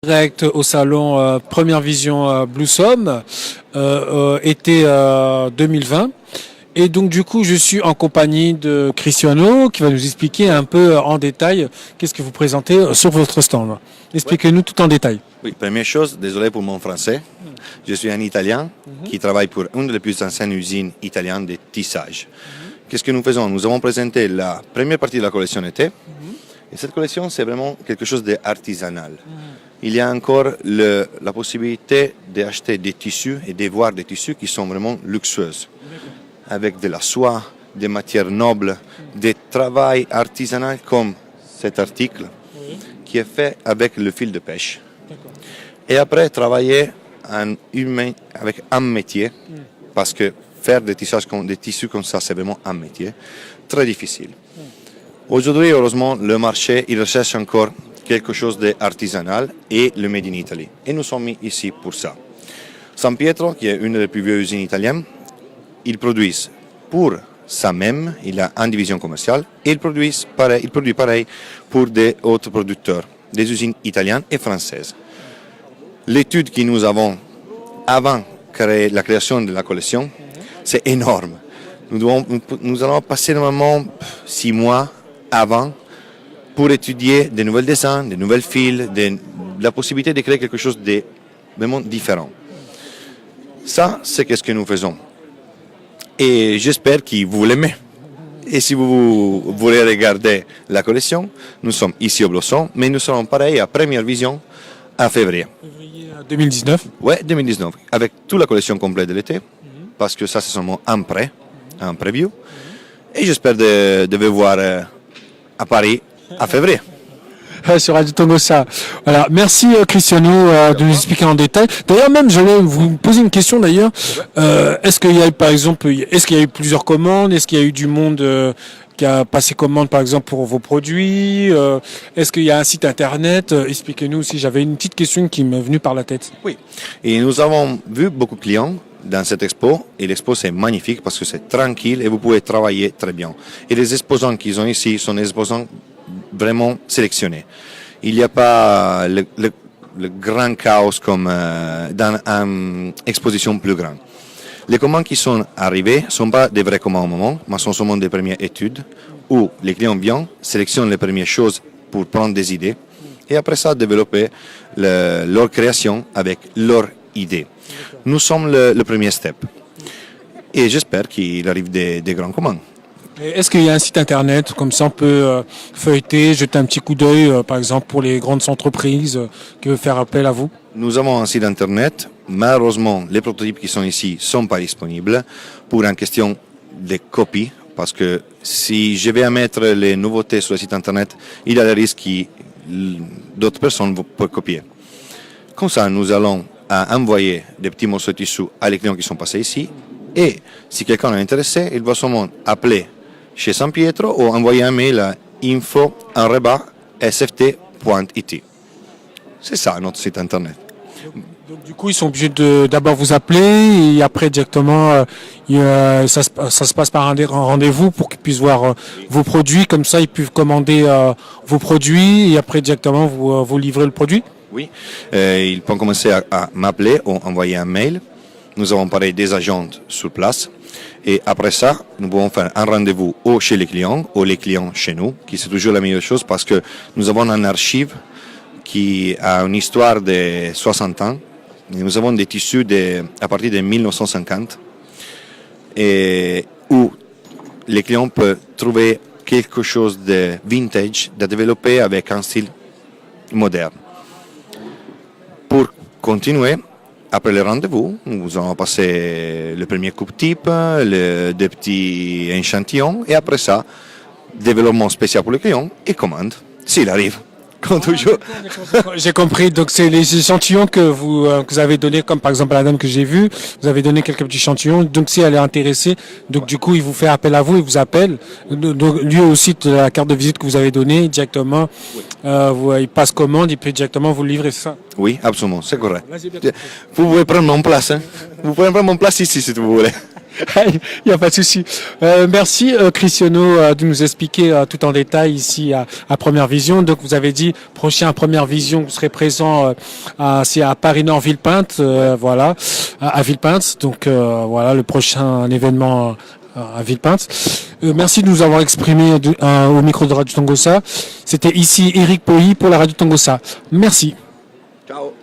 Direct au salon Première Vision Blossom été 2020. Et donc du coup je suis en compagnie de Cristiano qui va nous expliquer un peu en détail qu'est-ce que vous présentez sur votre stand. Expliquez-nous tout en détail. Oui, première chose, désolé pour mon français. Je suis un Italien qui travaille pour une des plus anciennes usines italiennes de tissage. Qu'est-ce que nous faisons? Nous avons présenté la première partie de la collection été. Et cette collection, c'est vraiment quelque chose d'artisanal. Il y a encore la possibilité d'acheter des tissus et de voir des tissus qui sont vraiment luxueux, avec de la soie, des matières nobles, des travail artisanal comme cet article, qui est fait avec le fil de pêche. Et après, travailler avec un métier, parce que faire des tissus comme ça, c'est vraiment un métier très difficile. Aujourd'hui, heureusement, le marché, il recherche encore quelque chose d'artisanal et le Made in Italy. Et nous sommes mis ici pour ça. San Pietro, qui est une des plus vieilles usines italiennes, ils produisent pour ça même, il a une division commerciale, et il produit pareil pour des autres producteurs, des usines italiennes et françaises. L'étude que nous avons avant la création de la collection, c'est énorme. Nous allons passer normalement 6 mois avant pour étudier des nouveaux dessins, des nouvelles fils, la possibilité de créer quelque chose de vraiment différent. Ça, c'est ce que nous faisons. Et j'espère que vous l'aimez. Et si vous voulez regarder la collection, nous sommes ici au Blossom, mais nous serons pareil à Première Vision en février. Février 2019. Oui, 2019, avec toute la collection complète de l'été, parce que ça, c'est seulement un preview. Et j'espère de vous voir à Paris en février. Sur Radio Tango ça. Voilà. Merci Cristiano de nous expliquer en détail. D'ailleurs même j'allais vous poser une question d'ailleurs. Est-ce qu'il y a eu par exemple, est-ce qu'il y a eu plusieurs commandes? Est-ce qu'il y a eu du monde qui a passé commande par exemple pour vos produits? Est-ce qu'il y a un site internet? Expliquez-nous aussi. J'avais une petite question qui m'est venue par la tête. Oui. Et nous avons vu beaucoup de clients dans cette expo, et l'expo c'est magnifique parce que c'est tranquille et vous pouvez travailler très bien. Et les exposants qu'ils ont ici sont des exposants vraiment sélectionnés. Il n'y a pas le grand chaos comme dans une exposition plus grande. Les commandes qui sont arrivées ne sont pas des vraies commandes au moment, mais sont seulement des premières études où les clients viennent, sélectionnent les premières choses pour prendre des idées et après ça développer leur création avec leurs idées. Nous sommes le premier step et j'espère qu'il arrive des grandes commandes. Est-ce qu'il y a un site internet, comme ça on peut feuilleter, jeter un petit coup d'œil, par exemple pour les grandes entreprises qui veulent faire appel à vous? Nous avons un site internet. Malheureusement, les prototypes qui sont ici ne sont pas disponibles pour une question de copie, parce que si je vais mettre les nouveautés sur le site internet, il y a le risque que d'autres personnes peuvent copier. Comme ça, nous allons envoyer des petits morceaux de tissu à les clients qui sont passés ici, et si quelqu'un est intéressé, il va seulement appeler chez San Pietro ou envoyer un mail à info@sft.it. C'est ça notre site internet. Donc du coup ils sont obligés de d'abord vous appeler et après directement ça se passe par un rendez-vous pour qu'ils puissent voir vos produits, comme ça ils peuvent commander vos produits et après directement vous livrer le produit. Oui, ils peuvent commencer à m'appeler ou envoyer un mail. Nous avons pareil des agents sur place. Et après ça, nous pouvons faire un rendez-vous ou chez les clients ou les clients chez nous, qui c'est toujours la meilleure chose parce que nous avons un archive qui a une histoire de 60 ans. Et nous avons des tissus à partir de 1950 et où les clients peuvent trouver quelque chose de vintage, de développer avec un style moderne. Pour continuer, après le rendez-vous, nous allons passer le premier coupe type, des petits échantillons, et après ça, développement spécial pour le client et commande, s'il arrive, comme toujours. J'ai compris, donc c'est les échantillons que vous avez donnés, comme par exemple la dame que j'ai vue, vous avez donné quelques petits échantillons, donc si elle est intéressée, donc du coup il vous fait appel à vous, il vous appelle, donc lui aussi de la carte de visite que vous avez donnée, directement, il passe commande, il peut directement vous livrer ça. Oui, absolument, c'est correct. Vous pouvez prendre mon place, hein. Vous pouvez prendre mon place ici si vous voulez. Il n'y a pas de souci. Merci Cristiano de nous expliquer tout en détail ici à Première Vision. Donc vous avez dit prochain Première Vision, vous serez présent c'est à Paris Nord Villepinte, voilà, à Villepinte. Donc voilà le prochain événement à Villepinte. Merci de nous avoir exprimé au micro de Radio Tangossa. C'était ici Eric Pouilly pour la Radio Tangossa. Merci. Ciao.